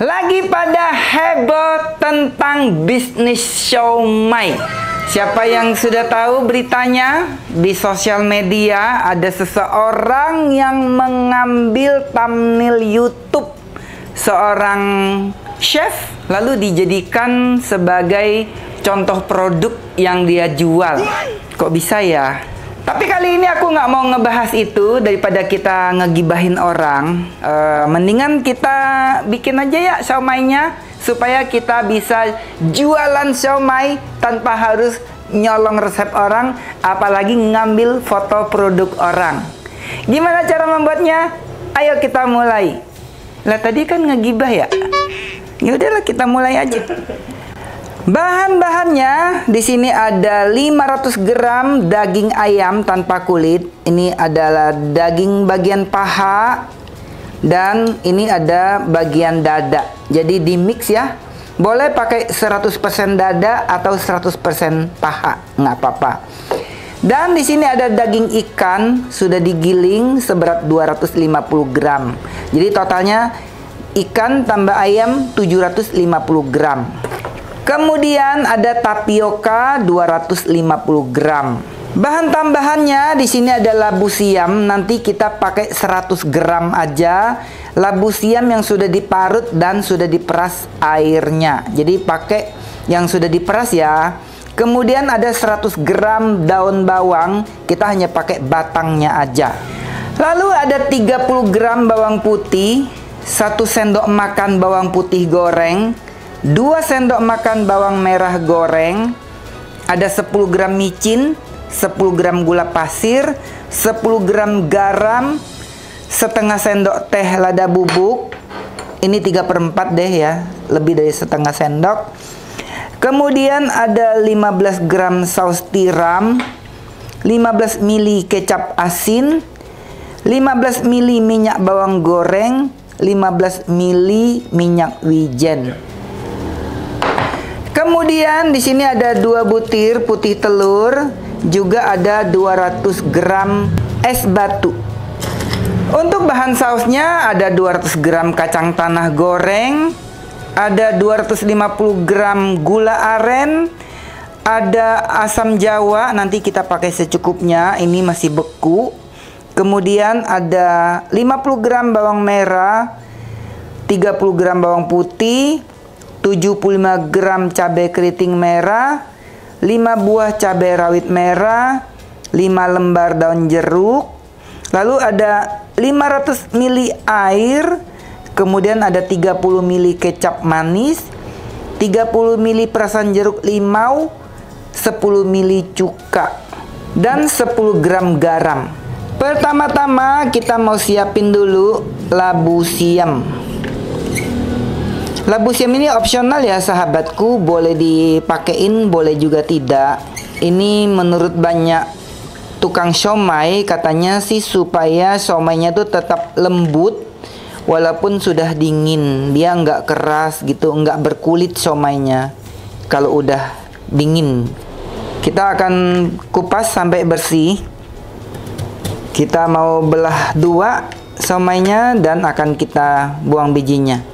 Lagi pada heboh tentang bisnis siomay. Siapa yang sudah tahu beritanya? Di sosial media ada seseorang yang mengambil thumbnail YouTube seorang chef lalu dijadikan sebagai contoh produk yang dia jual. Kok bisa ya? Tapi kali ini aku nggak mau ngebahas itu daripada kita ngegibahin orang. Mendingan kita bikin aja ya siomaynya supaya kita bisa jualan siomay tanpa harus nyolong resep orang, apalagi ngambil foto produk orang. Gimana cara membuatnya? Ayo kita mulai. Lah tadi kan ngegibah ya. Ya udahlah kita mulai aja. Bahan-bahannya di sini ada 500 gram daging ayam tanpa kulit. Ini adalah daging bagian paha dan ini ada bagian dada. Jadi di mix ya. Boleh pakai 100% dada atau 100% paha, nggak apa-apa. Dan di sini ada daging ikan sudah digiling seberat 250 gram. Jadi totalnya ikan tambah ayam 750 gram. Kemudian ada tapioka 250 gram. Bahan tambahannya di sini ada labu siam. Nanti kita pakai 100 gram aja. Labu siam yang sudah diparut dan sudah diperas airnya. Jadi pakai yang sudah diperas ya. Kemudian ada 100 gram daun bawang. Kita hanya pakai batangnya aja. Lalu ada 30 gram bawang putih, 1 sendok makan bawang putih goreng, 2 sendok makan bawang merah goreng, ada 10 gram micin, 10 gram gula pasir, 10 gram garam, setengah sendok teh lada bubuk. Ini 3/4 deh ya, lebih dari setengah sendok. Kemudian ada 15 gram saus tiram, 15 ml kecap asin, 15 ml minyak bawang goreng, 15 ml minyak wijen. Kemudian di sini ada 2 butir putih telur, juga ada 200 gram es batu. Untuk bahan sausnya ada 200 gram kacang tanah goreng, ada 250 gram gula aren, ada asam jawa, nanti kita pakai secukupnya, ini masih beku. Kemudian ada 50 gram bawang merah, 30 gram bawang putih, 75 gram cabai keriting merah, 5 buah cabai rawit merah, 5 lembar daun jeruk, lalu ada 500 ml air, kemudian ada 30 ml kecap manis, 30 ml perasan jeruk limau, 10 ml cuka, dan 10 gram garam. Pertama-tama kita mau siapin dulu labu siam. Labu siam ini opsional ya sahabatku, boleh dipakein, boleh juga tidak. Ini menurut banyak tukang siomay katanya sih supaya siomaynya tuh tetap lembut walaupun sudah dingin. Dia nggak keras gitu, nggak berkulit siomaynya kalau udah dingin. Kita akan kupas sampai bersih. Kita mau belah 2 siomaynya dan akan kita buang bijinya.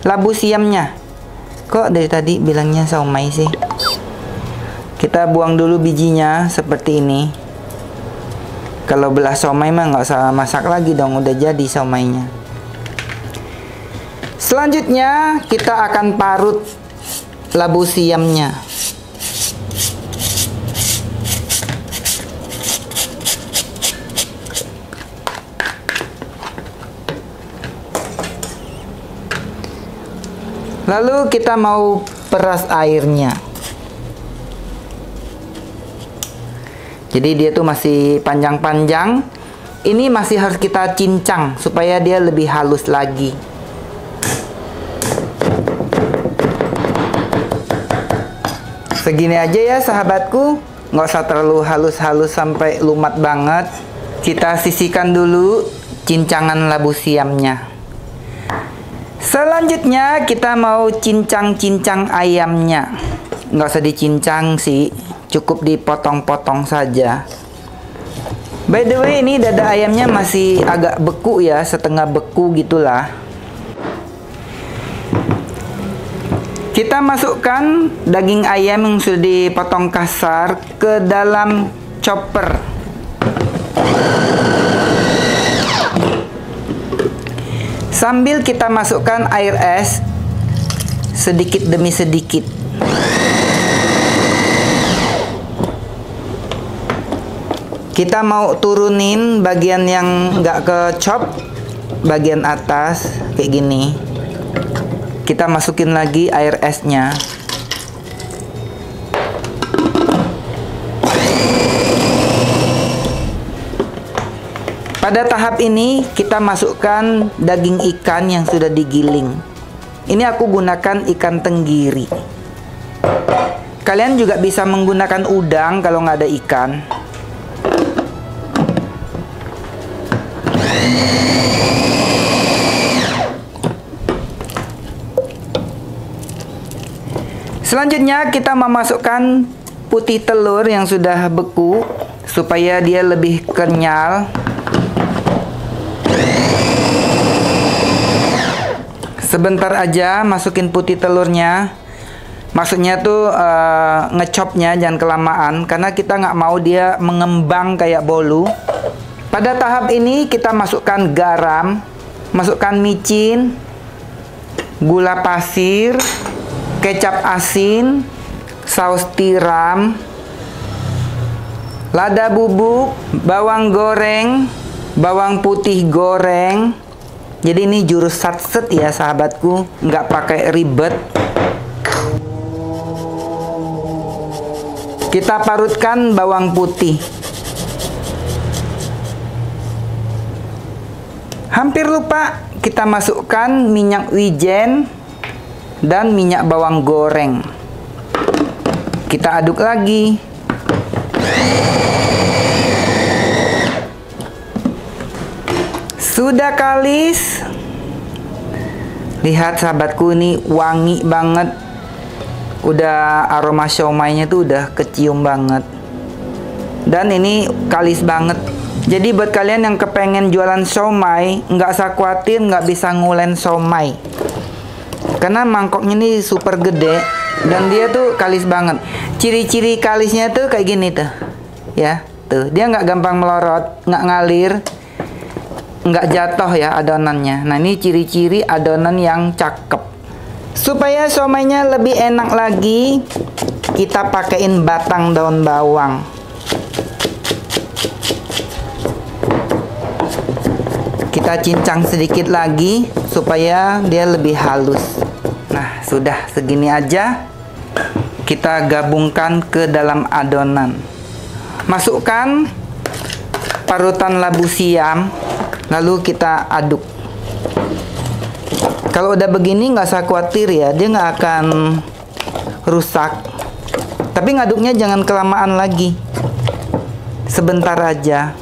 Labu siamnya. Kok dari tadi bilangnya siomay sih? Kita buang dulu bijinya seperti ini. Kalau belah siomay mah nggak usah masak lagi dong, udah jadi siomaynya. Selanjutnya kita akan parut labu siamnya. Lalu kita mau peras airnya. Jadi dia tuh masih panjang-panjang. Ini masih harus kita cincang supaya dia lebih halus lagi. Segini aja ya sahabatku. Nggak usah terlalu halus-halus sampai lumat banget. Kita sisihkan dulu cincangan labu siamnya. Selanjutnya kita mau cincang-cincang ayamnya. Nggak usah dicincang sih, cukup dipotong-potong saja. By the way, ini dada ayamnya masih agak beku ya, setengah beku gitulah. Kita masukkan daging ayam yang sudah dipotong kasar ke dalam chopper. Sambil kita masukkan air es sedikit demi sedikit. Kita mau turunin bagian yang nggak ke chop, bagian atas kayak gini. Kita masukin lagi air esnya. Pada tahap ini kita masukkan daging ikan yang sudah digiling. Ini aku gunakan ikan tenggiri. Kalian juga bisa menggunakan udang kalau nggak ada ikan. Selanjutnya kita memasukkan putih telur yang sudah beku supaya dia lebih kenyal. Sebentar aja masukin putih telurnya. Maksudnya tuh ngecopnya jangan kelamaan karena kita nggak mau dia mengembang kayak bolu. Pada tahap ini kita masukkan garam, masukkan micin, gula pasir, kecap asin, saus tiram, lada bubuk, bawang goreng, bawang putih goreng. Jadi ini jurus satset ya sahabatku, nggak pakai ribet. Kita parutkan bawang putih. Hampir lupa, kita masukkan minyak wijen dan minyak bawang goreng. Kita aduk lagi. Sudah kalis. Lihat sahabatku, ini wangi banget. Udah aroma siomainya tuh udah kecium banget. Dan ini kalis banget. Jadi buat kalian yang kepengen jualan siomay, nggak usah khawatir nggak bisa ngulen siomay. Karena mangkoknya ini super gede dan dia tuh kalis banget. Ciri-ciri kalisnya tuh kayak gini tuh. Ya, tuh. Dia nggak gampang melorot, nggak ngalir. Nggak jatuh ya adonannya. Nah, ini ciri-ciri adonan yang cakep. Supaya siomainya lebih enak lagi, kita pakein batang daun bawang. Kita cincang sedikit lagi supaya dia lebih halus. Nah, sudah segini aja. Kita gabungkan ke dalam adonan. Masukkan parutan labu siam. Lalu kita aduk. Kalau udah begini nggak usah khawatir ya, dia nggak akan rusak. Tapi ngaduknya jangan kelamaan lagi. Sebentar aja.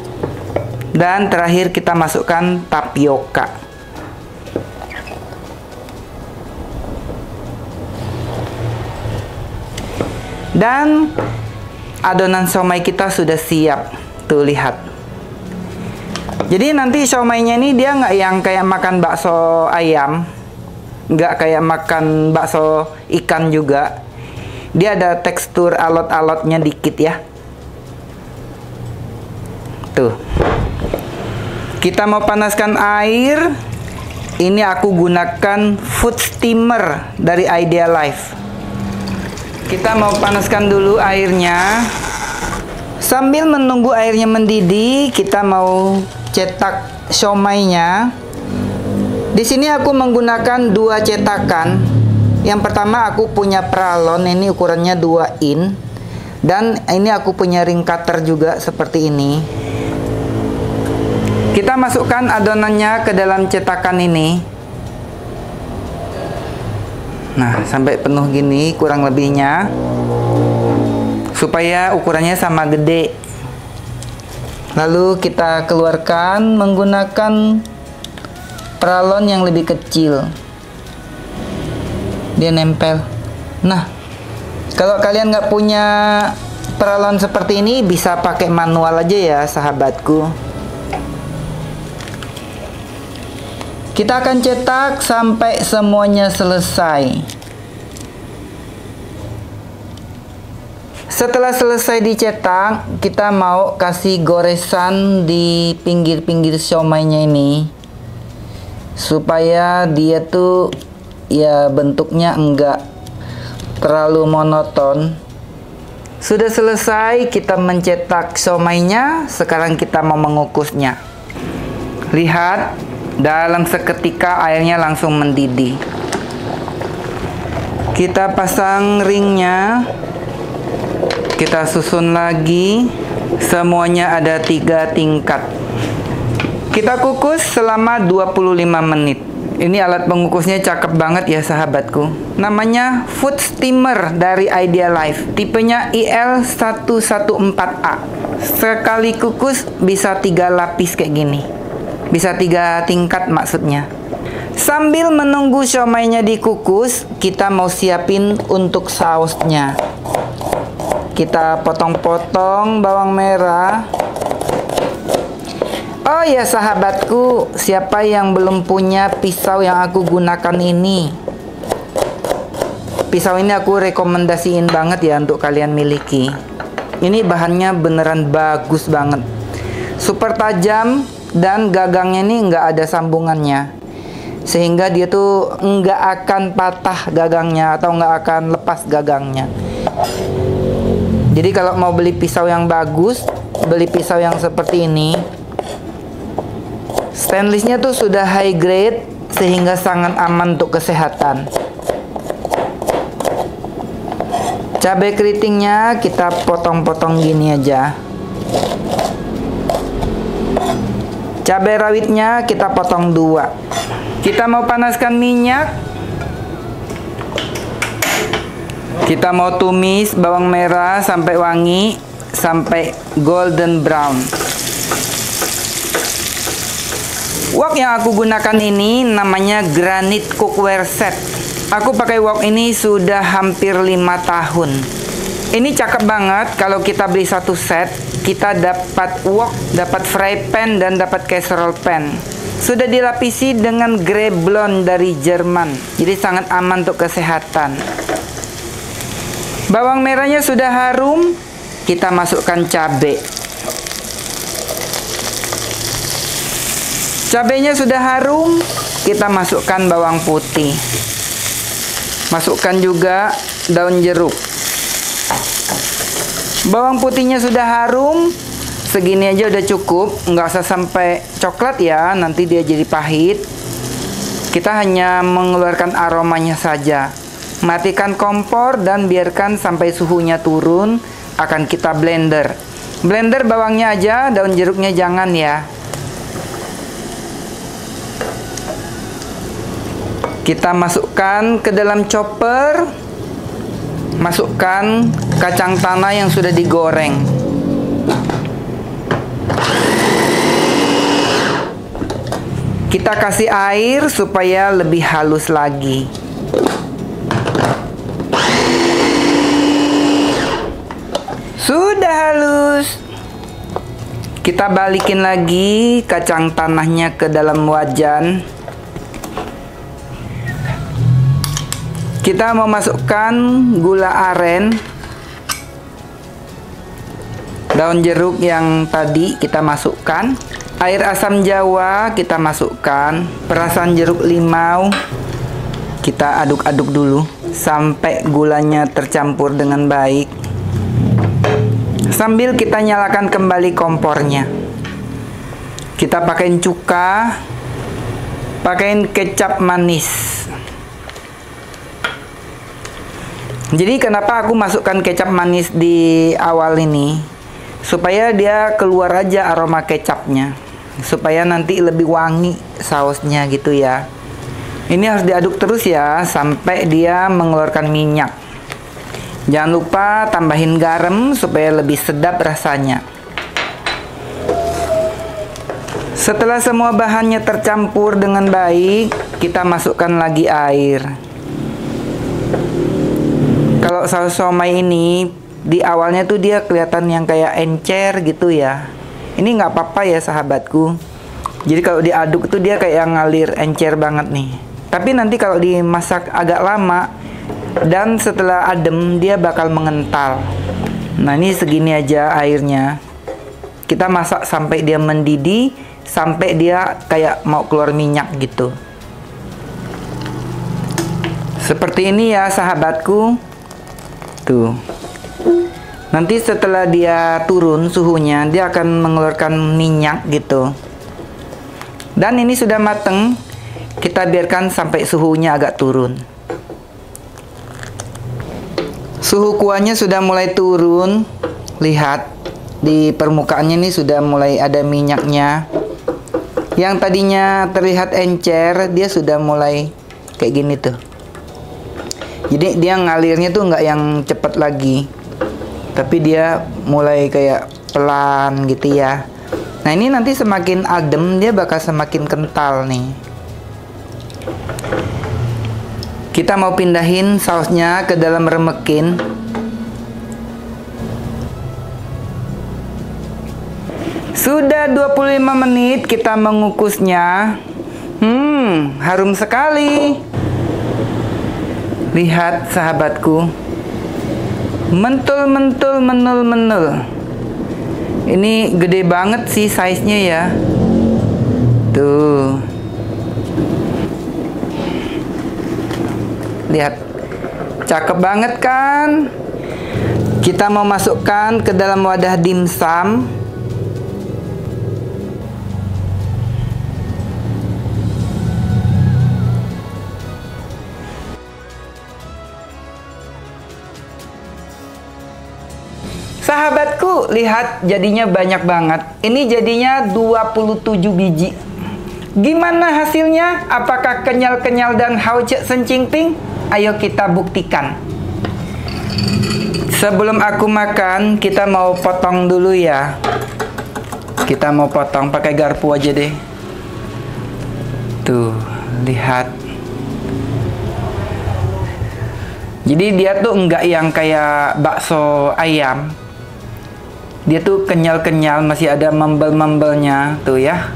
Dan terakhir kita masukkan tapioka. Dan adonan siomay kita sudah siap. Tuh lihat. Jadi nanti siomainya ini dia nggak yang kayak makan bakso ayam, nggak kayak makan bakso ikan juga. Dia ada tekstur alot-alotnya dikit ya. Tuh. Kita mau panaskan air. Ini aku gunakan food steamer dari Idealife. Kita mau panaskan dulu airnya. Sambil menunggu airnya mendidih, kita mau cetak siomainya. Di sini aku menggunakan 2 cetakan. Yang pertama aku punya pralon, ini ukurannya 2 in. Dan ini aku punya ring cutter juga seperti ini. Kita masukkan adonannya ke dalam cetakan ini. Nah, sampai penuh gini kurang lebihnya. Supaya ukurannya sama gede. Lalu kita keluarkan menggunakan pralon yang lebih kecil. Dia nempel. Nah, kalau kalian nggak punya pralon seperti ini, bisa pakai manual aja ya sahabatku. Kita akan cetak sampai semuanya selesai. Setelah selesai dicetak, kita mau kasih goresan di pinggir-pinggir siomaynya ini, supaya dia tuh ya bentuknya enggak terlalu monoton. Sudah selesai kita mencetak siomaynya, sekarang kita mau mengukusnya. Lihat, dalam seketika airnya langsung mendidih. Kita pasang ringnya, kita susun lagi. Semuanya ada 3 tingkat. Kita kukus selama 25 menit. Ini alat pengukusnya cakep banget ya sahabatku. Namanya Food Steamer dari Idealife. Tipenya IL114A. Sekali kukus bisa 3 lapis kayak gini. Bisa 3 tingkat maksudnya. Sambil menunggu siomaynya dikukus, kita mau siapin untuk sausnya. Kita potong-potong bawang merah. Oh ya sahabatku, siapa yang belum punya pisau yang aku gunakan ini? Pisau ini aku rekomendasiin banget ya untuk kalian miliki. Ini bahannya beneran bagus banget. Super tajam dan gagangnya ini nggak ada sambungannya. Sehingga dia tuh nggak akan patah gagangnya atau nggak akan lepas gagangnya. Jadi kalau mau beli pisau yang bagus, beli pisau yang seperti ini. Stainlessnya tuh sudah high grade sehingga sangat aman untuk kesehatan. Cabai keritingnya kita potong-potong gini aja. Cabai rawitnya kita potong 2. Kita mau panaskan minyak. Kita mau tumis bawang merah sampai wangi, sampai golden brown. Wok yang aku gunakan ini namanya Granit Cookware Set. Aku pakai wok ini sudah hampir 5 tahun. Ini cakep banget. Kalau kita beli satu set, kita dapat wok, dapat fry pan, dan dapat casserole pan. Sudah dilapisi dengan grey blonde dari Jerman. Jadi sangat aman untuk kesehatan. Bawang merahnya sudah harum, kita masukkan cabai. Cabainya sudah harum, kita masukkan bawang putih. Masukkan juga daun jeruk. Bawang putihnya sudah harum, segini aja udah cukup, nggak usah sampai coklat ya, nanti dia jadi pahit. Kita hanya mengeluarkan aromanya saja. Matikan kompor dan biarkan sampai suhunya turun. Akan kita blender. Blender bawangnya aja, daun jeruknya jangan ya. Kita masukkan ke dalam chopper. Masukkan kacang tanah yang sudah digoreng. Kita kasih air supaya lebih halus lagi. Sudah halus. Kita balikin lagi kacang tanahnya ke dalam wajan. Kita mau masukkan gula aren, daun jeruk yang tadi kita masukkan, air asam jawa kita masukkan, perasan jeruk limau. Kita aduk-aduk dulu sampai gulanya tercampur dengan baik. Sambil kita nyalakan kembali kompornya. Kita pakein cuka, pakein kecap manis. Jadi kenapa aku masukkan kecap manis di awal ini? Supaya dia keluar aja aroma kecapnya. Supaya nanti lebih wangi sausnya gitu ya. Ini harus diaduk terus ya sampai dia mengeluarkan minyak. Jangan lupa tambahin garam supaya lebih sedap rasanya. Setelah semua bahannya tercampur dengan baik, kita masukkan lagi air. Kalau saus siomay ini di awalnya tuh dia kelihatan yang kayak encer gitu ya. Ini nggak apa-apa ya sahabatku. Jadi kalau diaduk tuh dia kayak ngalir encer banget nih. Tapi nanti kalau dimasak agak lama dan setelah adem dia bakal mengental. Nah, ini segini aja airnya. Kita masak sampai dia mendidih, sampai dia kayak mau keluar minyak gitu. Seperti ini ya sahabatku. Tuh. Nanti setelah dia turun suhunya, dia akan mengeluarkan minyak gitu. Dan ini sudah mateng. Kita biarkan sampai suhunya agak turun. Suhu kuahnya sudah mulai turun. Lihat. Di permukaannya ini sudah mulai ada minyaknya. Yang tadinya terlihat encer, dia sudah mulai kayak gini tuh. Jadi dia ngalirnya tuh nggak yang cepat lagi, tapi dia mulai kayak pelan gitu ya. Nah, ini nanti semakin adem dia bakal semakin kental nih. Kita mau pindahin sausnya ke dalam remekin. Sudah 25 menit kita mengukusnya. Harum sekali. Lihat sahabatku. Mentul-mentul, menul-menul. Ini gede banget sih size-nya ya. Tuh. Lihat. Cakep banget kan? Kita mau masukkan ke dalam wadah dimsum. Sahabatku, lihat jadinya banyak banget. Ini jadinya 27 biji. Gimana hasilnya? Apakah kenyal-kenyal dan hauce sencingping? Ayo kita buktikan. Sebelum aku makan, kita mau potong dulu ya. Kita mau potong pakai garpu aja deh. Tuh, lihat. Jadi dia tuh enggak yang kayak bakso ayam. Dia tuh kenyal-kenyal, masih ada membel-membelnya tuh ya.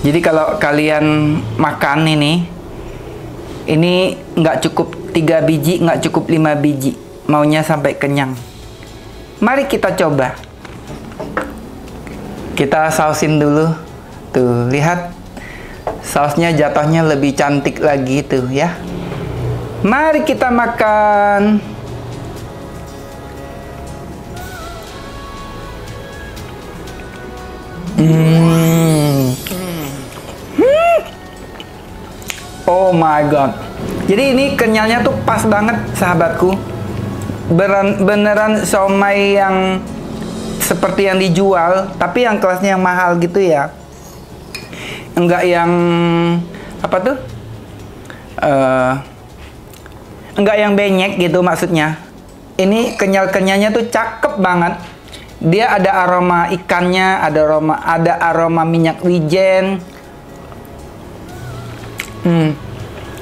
Jadi kalau kalian makan ini nggak cukup 3 biji, nggak cukup 5 biji, maunya sampai kenyang. Mari kita coba. Kita sausin dulu. Tuh, lihat. Sausnya jatuhnya lebih cantik lagi tuh ya. Mari kita makan. Oh my god. Jadi ini kenyalnya tuh pas banget sahabatku. Beneran siomay yang seperti yang dijual, tapi yang kelasnya yang mahal gitu ya. Enggak yang apa tuh? Enggak yang benyek gitu maksudnya. Ini kenyal-kenyalnya tuh cakep banget. Dia ada aroma ikannya, ada aroma minyak wijen.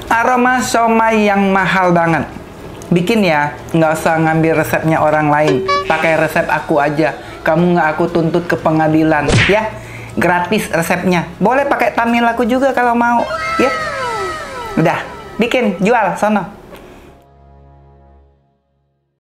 Aroma siomay yang mahal banget. Bikin ya, nggak usah ngambil resepnya orang lain. Pakai resep aku aja. Kamu nggak aku tuntut ke pengadilan, ya. Gratis resepnya. Boleh pakai tamil aku juga kalau mau, ya. Udah, bikin, jual, sono.